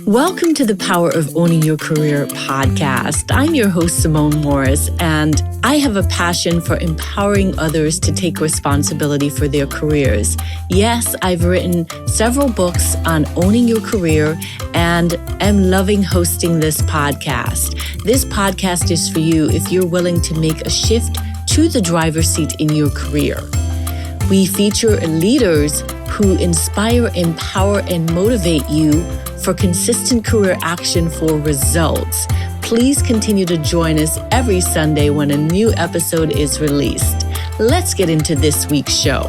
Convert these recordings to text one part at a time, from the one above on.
Welcome to the Power of Owning Your Career podcast. I'm your host, Simone Morris, and I have a passion for empowering others to take responsibility for their careers. Yes, I've written several books on owning your career and am loving hosting this podcast. This podcast is for you if you're willing to make a shift to the driver's seat in your career. We feature leaders who inspire, empower, and motivate you for consistent career action for results. Please continue to join us every Sunday when a new episode is released. Let's get into this week's show.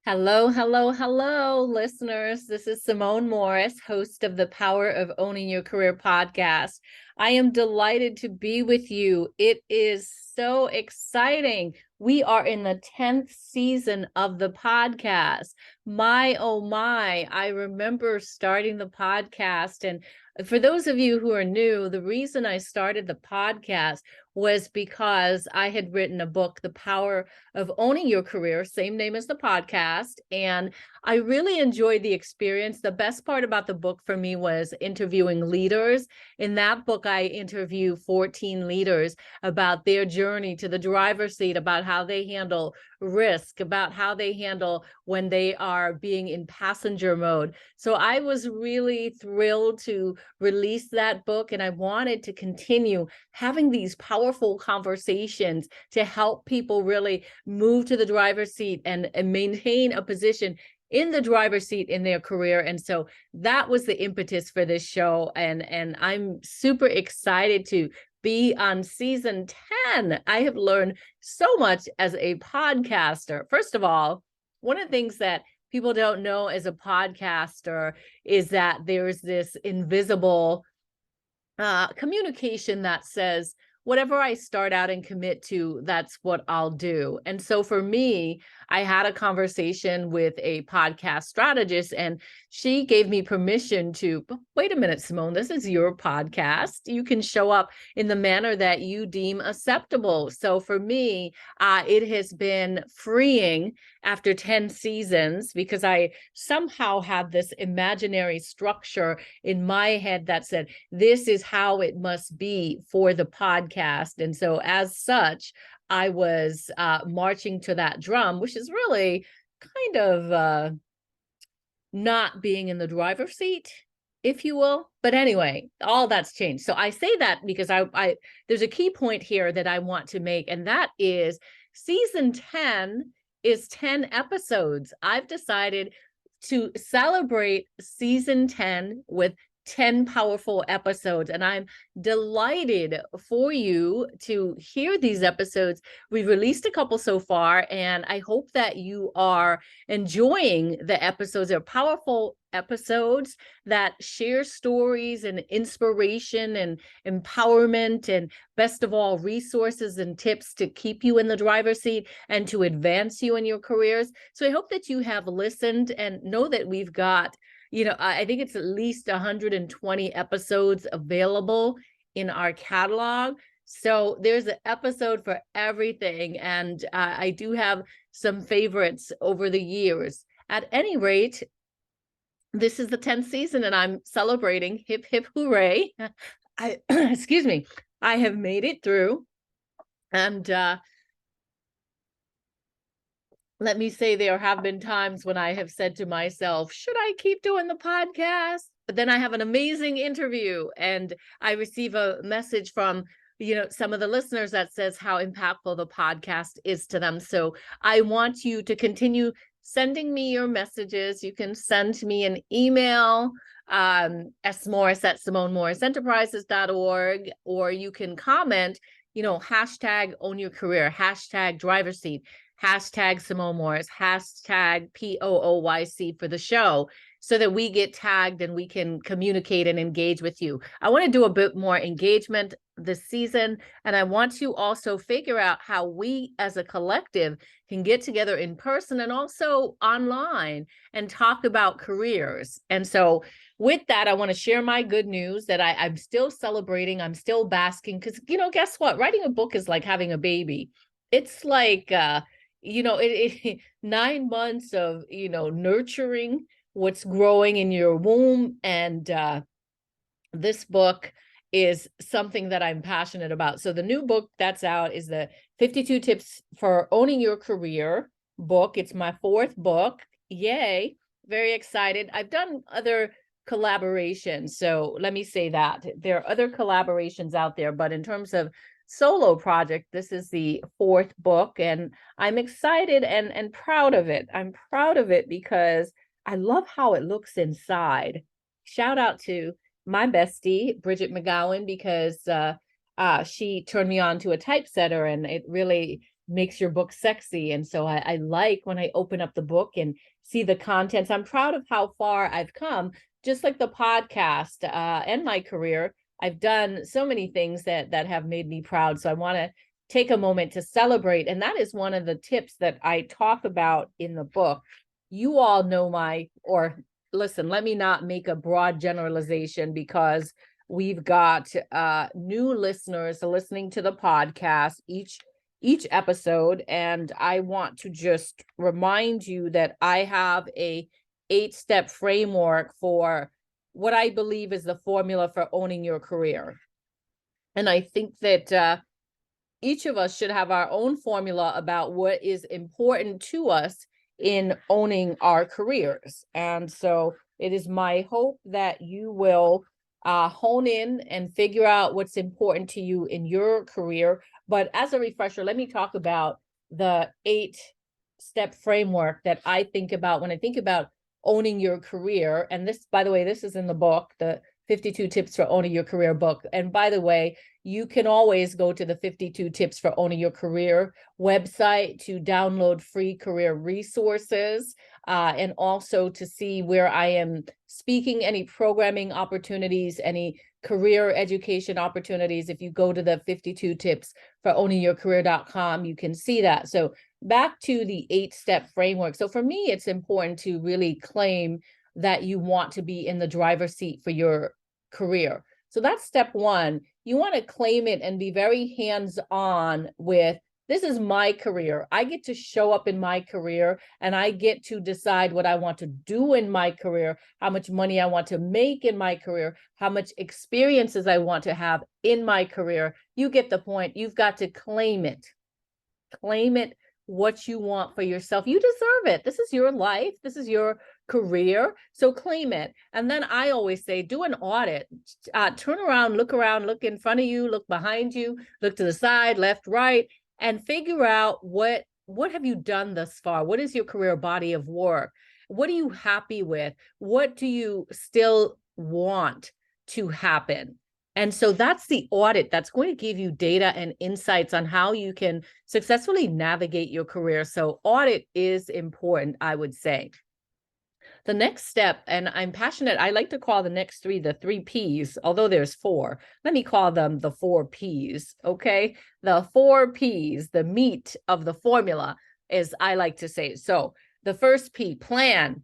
Hello, listeners. This is Simone Morris, host of the Power of Owning Your Career podcast. I am delighted to be with you. It is so exciting. We are in the 10th season of the podcast. My, oh my, I remember starting the podcast. And for those of you who are new, the reason I started the podcast was because I had written a book, The Power of Owning Your Career, same name as the podcast. And I really enjoyed the experience. The best part about the book for me was interviewing leaders. In that book, I interview 14 leaders about their journey to the driver's seat, about how they handle risk, about how they handle when they are being in passenger mode. So I was really thrilled to release that book, and I wanted to continue having these powerful conversations to help people really move to the driver's seat and maintain a position in the driver's seat in their career. And so that was the impetus for this show. And I'm super excited to be on season 10. I have learned so much as a podcaster. First of all, one of the things that people don't know as a podcaster is that there's this invisible communication that says, whatever I start out and commit to, that's what I'll do. And so for me, I had a conversation with a podcast strategist, and she gave me permission to, wait a minute, Simone, this is your podcast. You can show up in the manner that you deem acceptable. So for me, it has been freeing after 10 seasons, because I somehow had this imaginary structure in my head that said, this is how it must be for the podcast. And so as such, I was marching to that drum, which is really kind of not being in the driver's seat, if you will. But anyway, all that's changed. So I say that because I there's a key point here that I want to make, and that is season 10 is 10 episodes. I've decided to celebrate season 10 with 10 powerful episodes, and I'm delighted for you to hear these episodes. We've released a couple so far, and I hope that you are enjoying the episodes. They're powerful episodes that share stories and inspiration and empowerment, and best of all, resources and tips to keep you in the driver's seat and to advance you in your careers. So I hope that you have listened and know that we've got, I think it's at least 120 episodes available in our catalog. So there's an episode for everything. And I do have some favorites over the years. At any rate, this is the 10th season, and I'm celebrating. Hip, hip, hooray. Excuse me. I have made it through. And let me say, there have been times when I have said to myself, should I keep doing the podcast? But then I have an amazing interview, and I receive a message from, some of the listeners that says how impactful the podcast is to them. So I want you to continue sending me your messages. You can send me an email, smorris@SimoneMorrisEnterprises.org, or you can comment, hashtag own your career, hashtag driver's seat, hashtag Simone Morris, hashtag POOYC for the show. so that we get tagged and we can communicate and engage with you. I want to do a bit more engagement this season, and I want to also figure out how we as a collective can get together in person and also online and talk about careers. And so with that, I want to share my good news that I'm still celebrating. I'm still basking because, guess what? Writing a book is like having a baby. It's like, 9 months of, nurturing what's growing in your womb. And this book is something that I'm passionate about. So the new book that's out is the 52 Tips for Owning Your Career book. It's my 4th book. Yay. Very excited. I've done other collaborations. So let me say that there are other collaborations out there, but in terms of solo project, this is the 4th book, and I'm excited and proud of it. I'm proud of it because I love how it looks inside. Shout out to my bestie, Bridget McGowan, because she turned me on to a typesetter, and it really makes your book sexy. And so I like when I open up the book and see the contents. I'm proud of how far I've come, just like the podcast and my career. I've done so many things that have made me proud. So I want to take a moment to celebrate. And that is one of the tips that I talk about in the book. You all know listen, let me not make a broad generalization because we've got new listeners listening to the podcast each episode. And I want to just remind you that I have a 8-step framework for what I believe is the formula for owning your career. And I think that each of us should have our own formula about what is important to us in owning our careers. And so it is my hope that you will hone in and figure out what's important to you in your career. But as a refresher, let me talk about the 8-step framework that I think about when I think about owning your career. And this, by the way, this is in the book, the 52 Tips for Owning Your Career book. And by the way, you can always go to the 52 Tips for Owning Your Career website to download free career resources and also to see where I am speaking, any programming opportunities, any career education opportunities. If you go to the 52 Tips for Owning Your Career.com, you can see that. So back to the 8-step framework. So for me, it's important to really claim that you want to be in the driver's seat for your career. So that's step 1. You want to claim it and be very hands-on with, this is my career. I get to show up in my career and I get to decide what I want to do in my career, how much money I want to make in my career, how much experiences I want to have in my career. You get the point. You've got to claim it. Claim it, what you want for yourself. You deserve it. This is your life. This is your career. So claim it. And then I always say, do an audit. Turn around, look in front of you, look behind you, look to the side, left, right, and figure out what have you done thus far? What is your career body of work? What are you happy with? What do you still want to happen? And so that's the audit that's going to give you data and insights on how you can successfully navigate your career. So audit is important, I would say. The next step, and I'm passionate, I like to call the next 3 the 3 Ps, although there's 4. Let me call them the 4 Ps, okay? The 4 Ps, the meat of the formula, as I like to say. So the first P, plan.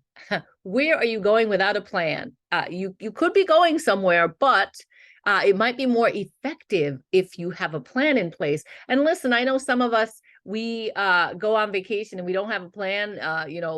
Where are you going without a plan? You could be going somewhere, but it might be more effective if you have a plan in place. And listen, I know some of us, we go on vacation and we don't have a plan,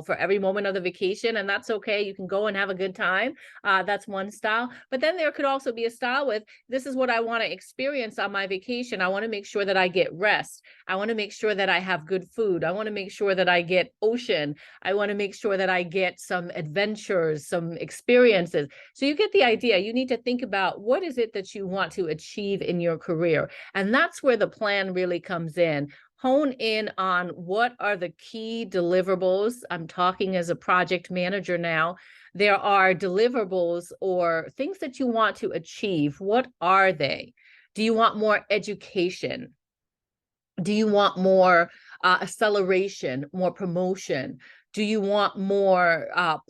for every moment of the vacation, and that's okay. You can go and have a good time. That's one style. But then there could also be a style with, this is what I want to experience on my vacation. I want to make sure that I get rest. I want to make sure that I have good food. I want to make sure that I get ocean. I want to make sure that I get some adventures, some experiences. So you get the idea. You need to think about, what is it that you want to achieve in your career? And that's where the plan really comes in. Hone in on what are the key deliverables. I'm talking as a project manager now. There are deliverables or things that you want to achieve. What are they? Do you want more education? Do you want more acceleration, more promotion? Do you want more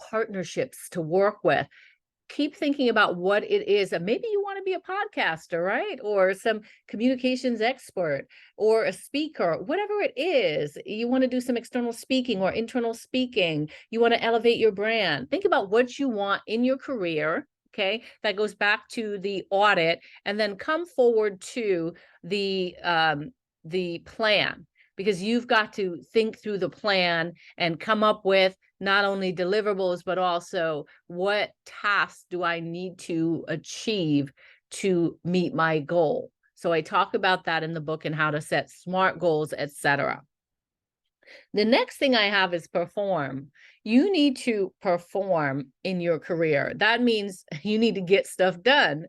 partnerships to work with? Keep thinking about what it is. And maybe you want to be a podcaster, right? Or some communications expert or a speaker, whatever it is. You want to do some external speaking or internal speaking. You want to elevate your brand. Think about what you want in your career. Okay, that goes back to the audit, and then come forward to the plan, because you've got to think through the plan and come up with not only deliverables, but also what tasks do I need to achieve to meet my goal. So I talk about that in the book and how to set SMART goals, etc. The next thing I have is perform. You need to perform in your career. That means you need to get stuff done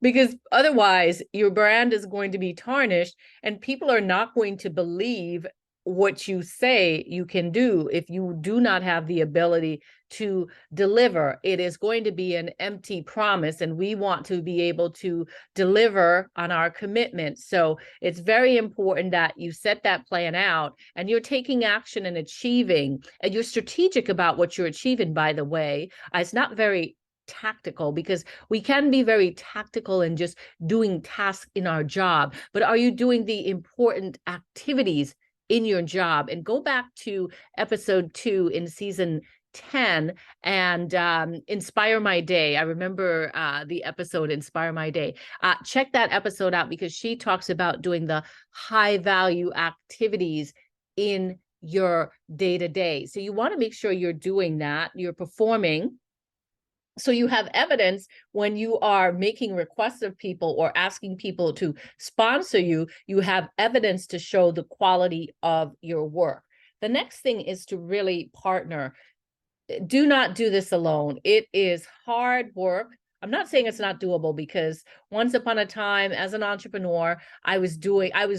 because otherwise your brand is going to be tarnished and people are not going to believe what you say you can do if you do not have the ability to deliver. It is going to be an empty promise, and we want to be able to deliver on our commitments. So it's very important that you set that plan out and you're taking action and achieving, and you're strategic about what you're achieving, by the way. It's not very tactical, because we can be very tactical in just doing tasks in our job, but are you doing the important activities in your job? And go back to episode 2 in season 10 and Inspire My Day. I remember the episode Inspire My Day. Check that episode out, because she talks about doing the high value activities in your day-to-day. So you want to make sure you're doing that, you're performing. So you have evidence when you are making requests of people or asking people to sponsor you, you have evidence to show the quality of your work. The next thing is to really partner. Do not do this alone. It is hard work. I'm not saying it's not doable, because once upon a time as an entrepreneur, I was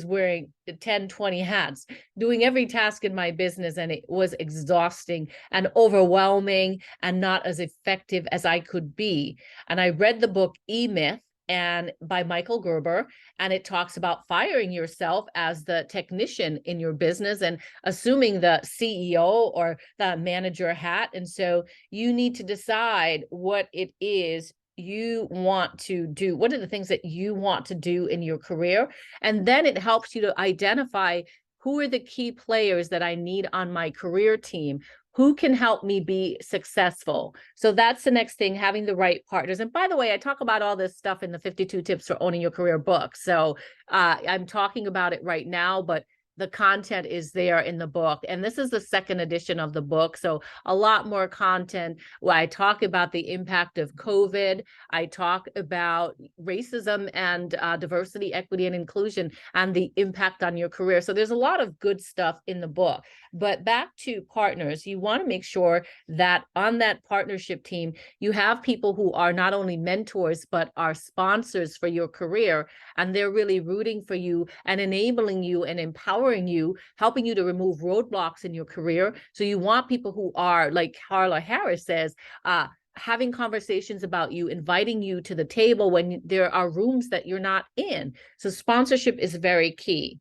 wearing 10, 20 hats, doing every task in my business, and it was exhausting and overwhelming and not as effective as I could be. And I read the book E-Myth and by Michael Gerber, and it talks about firing yourself as the technician in your business and assuming the CEO or the manager hat. And so you need to decide what it is you want to do. What are the things that you want to do in your career? And then it helps you to identify who are the key players that I need on my career team. Who can help me be successful? So that's the next thing, having the right partners. And by the way, I talk about all this stuff in the 52 Tips for Owning Your Career book. So I'm talking about it right now, but the content is there in the book. And this is the second edition of the book. So a lot more content where I talk about the impact of COVID. I talk about racism and diversity, equity, and inclusion and the impact on your career. So there's a lot of good stuff in the book. But back to partners, you want to make sure that on that partnership team, you have people who are not only mentors, but are sponsors for your career. And they're really rooting for you and enabling you and empowering you, helping you to remove roadblocks in your career. So you want people who are, like Carla Harris says, having conversations about you, inviting you to the table when there are rooms that you're not in. So sponsorship is very key.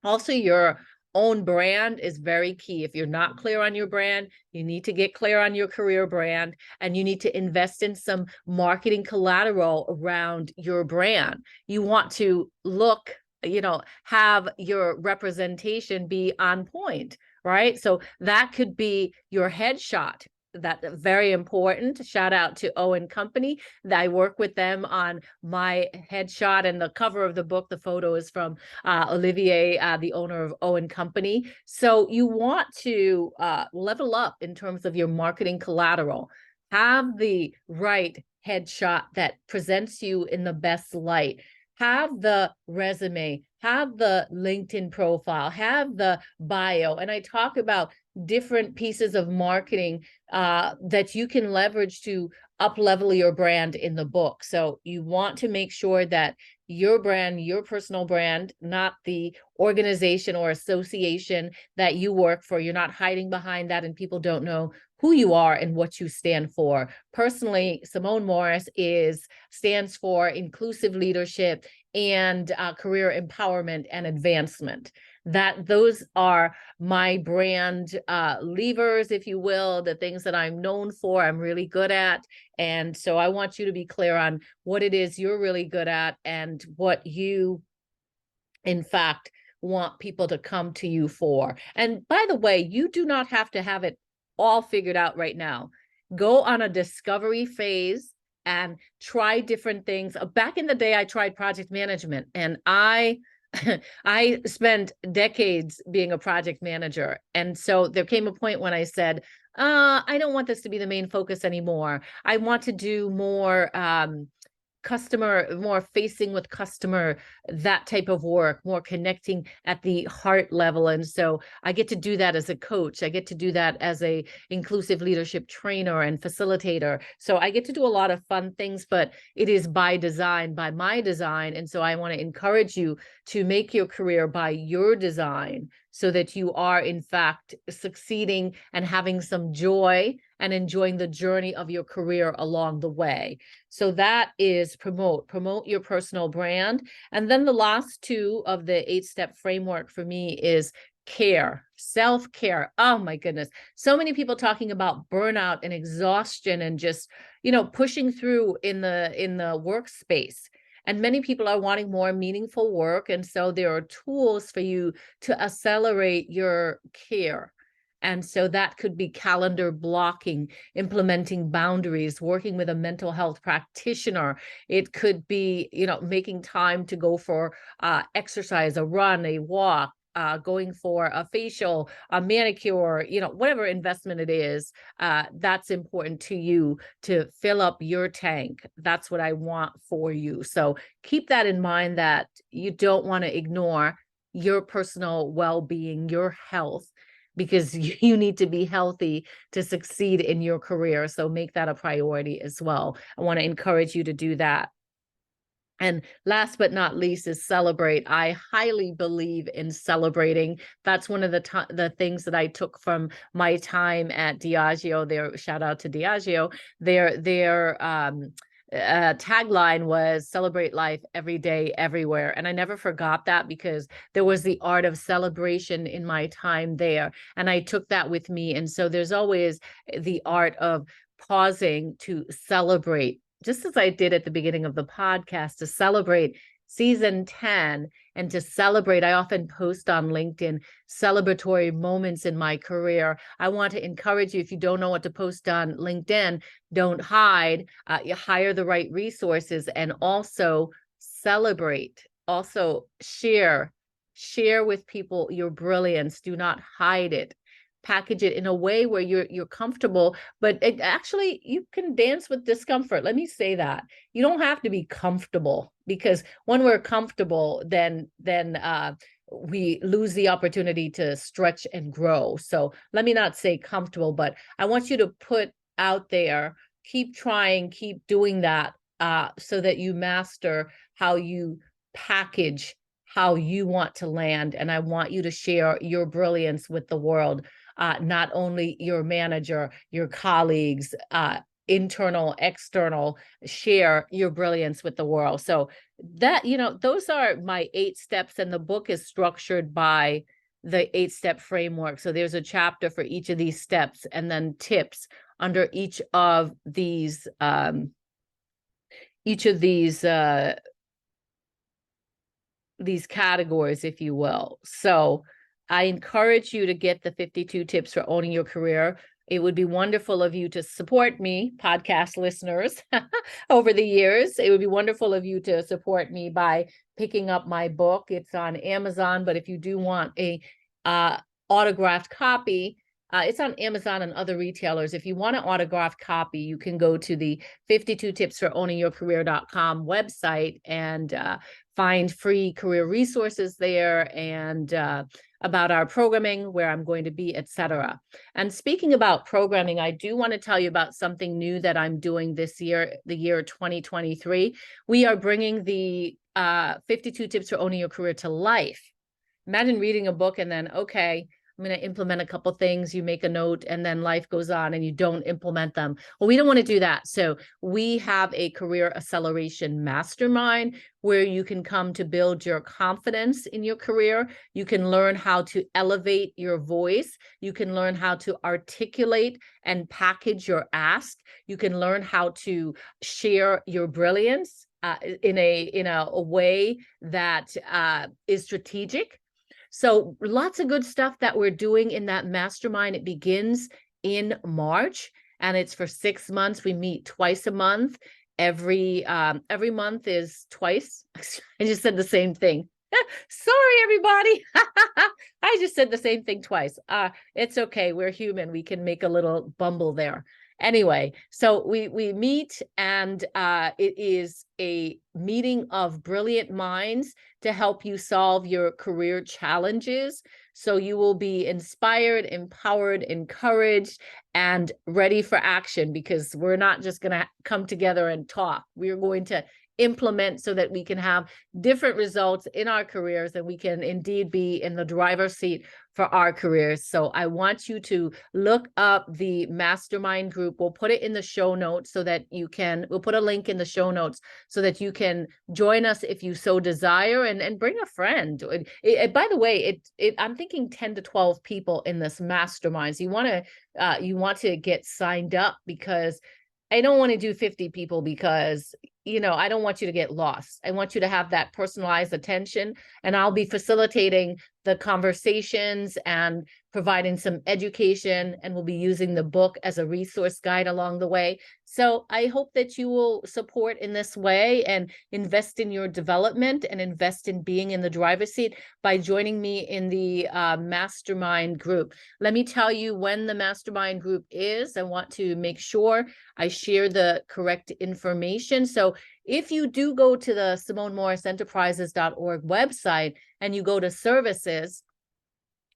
Also, your own brand is very key. If you're not clear on your brand, you need to get clear on your career brand, and you need to invest in some marketing collateral around your brand. You want to look, have your representation be on point, right? So that could be your headshot. That's very important. Shout out to Owen Company. I work with them on my headshot, and the cover of the book, the photo is from Olivier, the owner of Owen Company. So you want to level up in terms of your marketing collateral. Have the right headshot that presents you in the best light. Have the resume, have the LinkedIn profile, have the bio. And I talk about different pieces of marketing that you can leverage to up-level your brand in the book. So you want to make sure that your brand, your personal brand, not the organization or association that you work for, you're not hiding behind that and people don't know who you are and what you stand for. Personally, Simone Morris stands for inclusive leadership and career empowerment and advancement. Those are my brand levers, if you will, the things that I'm known for, I'm really good at. And so I want you to be clear on what it is you're really good at and what you, in fact, want people to come to you for. And by the way, you do not have to have it all figured out right now. Go on a discovery phase and try different things. Back in the day, I tried project management, and I spent decades being a project manager. And so there came a point when I said, I don't want this to be the main focus anymore. I want to do more more facing with customer, that type of work, more connecting at the heart level. And so I get to do that as a coach. I get to do that as a inclusive leadership trainer and facilitator. So I get to do a lot of fun things, but it is by design, by my design. And so I want to encourage you to make your career by your design so that you are in fact succeeding and having some joy and enjoying the journey of your career along the way. So that is promote your personal brand. And then the last two of the 8-step framework for me is care, self-care. Oh my goodness. So many people talking about burnout and exhaustion and just, pushing through in the workspace. And many people are wanting more meaningful work. And so there are tools for you to accelerate your care. And so that could be calendar blocking, implementing boundaries, working with a mental health practitioner. It could be, making time to go for exercise, a run, a walk, going for a facial, a manicure, whatever investment it is, that's important to you to fill up your tank. That's what I want for you. So keep that in mind, that you don't want to ignore your personal well-being, your health, because you need to be healthy to succeed in your career. So make that a priority as well. I want to encourage you to do that. And last but not least is celebrate. I highly believe in celebrating. That's one of the things that I took from my time at Diageo. Shout out to Diageo. Their tagline was celebrate life every day, everywhere. And I never forgot that, because there was the art of celebration in my time there. And I took that with me. And so there's always the art of pausing to celebrate, just as I did at the beginning of the podcast, to celebrate season 10 and to celebrate. I often post on LinkedIn celebratory moments in my career. I want to encourage you, if you don't know what to post on LinkedIn, don't hide. You hire the right resources, and also celebrate. Also share with people your brilliance. Do not hide it. Package it in a way where you're comfortable, but actually you can dance with discomfort. Let me say that. You don't have to be comfortable, because when we're comfortable, then we lose the opportunity to stretch and grow. So let me not say comfortable, but I want you to put out there, keep trying, keep doing that, so that you master how you package how you want to land. And I want you to share your brilliance with the world. Not only your manager, your colleagues, internal, external, share your brilliance with the world. So that, those are my 8 steps, and the book is structured by the 8-step framework. So there's a chapter for each of these steps, and then tips under each of these categories, if you will. So I encourage you to get the 52 tips for owning your career. It would be wonderful of you to support me, podcast listeners, over the years. It would be wonderful of you to support me by picking up my book. It's on Amazon, but if you do want a autographed copy, it's on Amazon and other retailers. If you want an autographed copy, you can go to the 52tipsforowningyourcareer.com website and find free career resources there, and about our programming, where I'm going to be, etc. And speaking about programming, I do want to tell you about something new that I'm doing this year, the year 2023. We are bringing the 52 tips for owning your career to life. Imagine reading a book and then, okay, I'm going to implement a couple things, you make a note, and then life goes on and you don't implement them. Well, we don't want to do that. So we have a Career Acceleration Mastermind where you can come to build your confidence in your career. You can learn how to elevate your voice. You can learn how to articulate and package your ask. You can learn how to share your brilliance in a way that is strategic. So lots of good stuff that we're doing in that mastermind. It begins in March and it's for 6 months. We meet twice a month. Every month is twice. I just said the same thing. Sorry, everybody. I just said the same thing twice. It's okay. We're human. We can make a little bumble there. Anyway, so we meet and it is a meeting of brilliant minds to help you solve your career challenges. So you will be inspired, empowered, encouraged, and ready for action, because we're not just going to come together and talk. We're going to implement so that we can have different results in our careers and we can indeed be in the driver's seat for our careers. So I want you to look up the mastermind group. We'll put it in the show notes so that we'll put a link in the show notes so that you can join us if you so desire, and bring a friend. By the way, I'm thinking 10 to 12 people in this mastermind. So you want to get signed up, because I don't want to do 50 people because, I don't want you to get lost. I want you to have that personalized attention, and I'll be facilitating the conversations and providing some education, and we'll be using the book as a resource guide along the way. So I hope that you will support in this way and invest in your development and invest in being in the driver's seat by joining me in the mastermind group. Let me tell you when the mastermind group is. I want to make sure I share the correct information. So if you do go to the SimoneMorrisEnterprises.org website and you go to services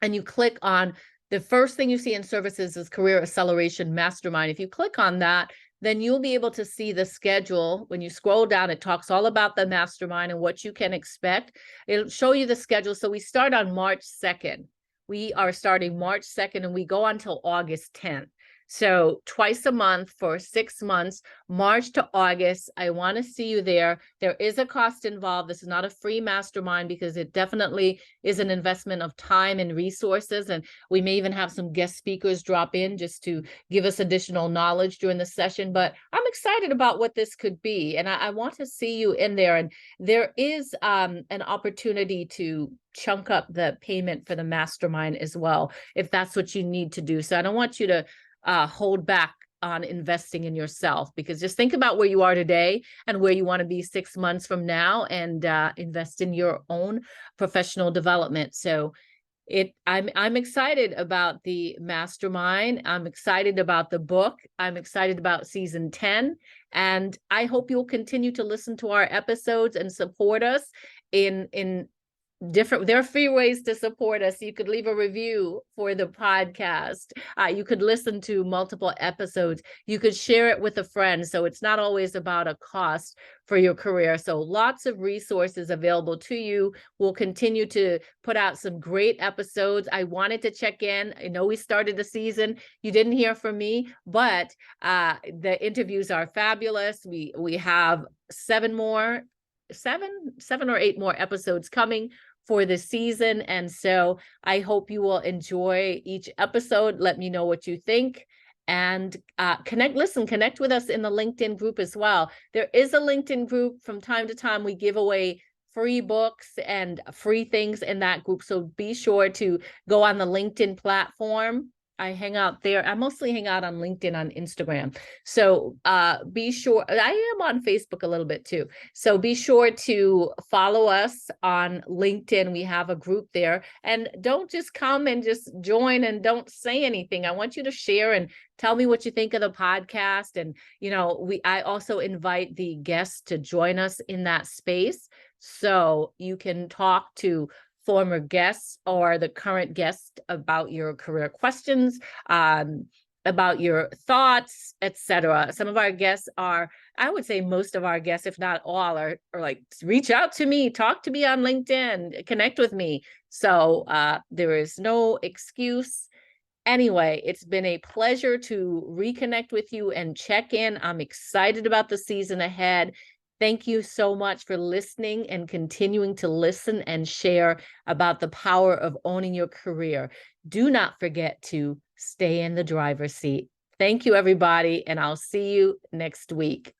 and you click on the first thing you see in services is Career Acceleration Mastermind. If you click on that, then you'll be able to see the schedule. When you scroll down, it talks all about the mastermind and what you can expect. It'll show you the schedule. So we start on March 2nd. We are starting March 2nd and we go until August 10th. So twice a month for 6 months, March to August. I want to see you there. There is a cost involved. This is not a free mastermind because it definitely is an investment of time and resources. And we may even have some guest speakers drop in just to give us additional knowledge during the session. But I'm excited about what this could be. And I want to see you in there. And there is an opportunity to chunk up the payment for the mastermind as well, if that's what you need to do. So I don't want you to hold back on investing in yourself, because just think about where you are today and where you want to be 6 months from now, and invest in your own professional development. So I'm excited about the mastermind. I'm excited about the book. I'm excited about season 10. And I hope you'll continue to listen to our episodes and support us in there are free ways to support us. You could leave a review for the podcast. You could listen to multiple episodes. You could share it with a friend. So it's not always about a cost for your career. So lots of resources available to you. We'll continue to put out some great episodes. I wanted to check in. I know we started the season. You didn't hear from me, but the interviews are fabulous. We have 7 or 8 more episodes coming for the season. And so I hope you will enjoy each episode. Let me know what you think, and connect with us in the LinkedIn group as well. There is a LinkedIn group. From time to time, we give away free books and free things in that group. So be sure to go on the LinkedIn platform. I hang out there. I mostly hang out on LinkedIn, on Instagram. So be sure, I am on Facebook a little bit too. So be sure to follow us on LinkedIn. We have a group there, and don't just come and just join and don't say anything. I want you to share and tell me what you think of the podcast. And, I also invite the guests to join us in that space. So you can talk to former guests or the current guest about your career questions. about your thoughts, etc. Some of our guests are, I would say most of our guests, if not all, are like, reach out to me, talk to me on LinkedIn, connect with me. So there is no excuse. Anyway, it's been a pleasure to reconnect with you and check in. I'm excited about the season ahead. Thank you so much for listening and continuing to listen and share about the power of owning your career. Do not forget to stay in the driver's seat. Thank you, everybody, and I'll see you next week.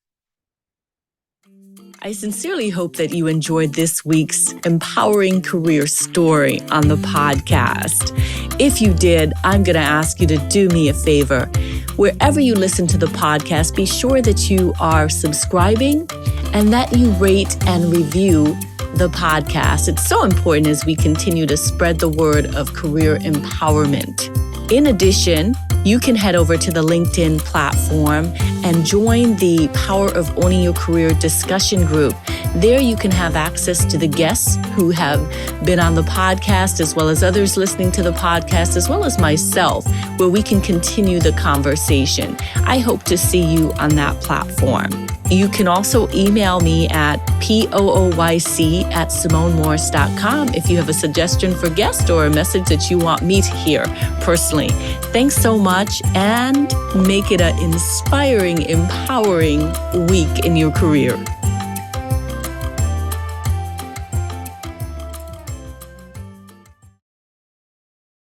I sincerely hope that you enjoyed this week's empowering career story on the podcast. If you did, I'm going to ask you to do me a favor. Wherever you listen to the podcast, be sure that you are subscribing and that you rate and review the podcast. It's so important as we continue to spread the word of career empowerment. In addition, you can head over to the LinkedIn platform and join the Power of Owning Your Career discussion group. There you can have access to the guests who have been on the podcast, as well as others listening to the podcast, as well as myself, where we can continue the conversation. I hope to see you on that platform. You can also email me at pooyc@simonemorris.com if you have a suggestion for guest or a message that you want me to hear personally. Thanks so much, and make it an inspiring, empowering week in your career.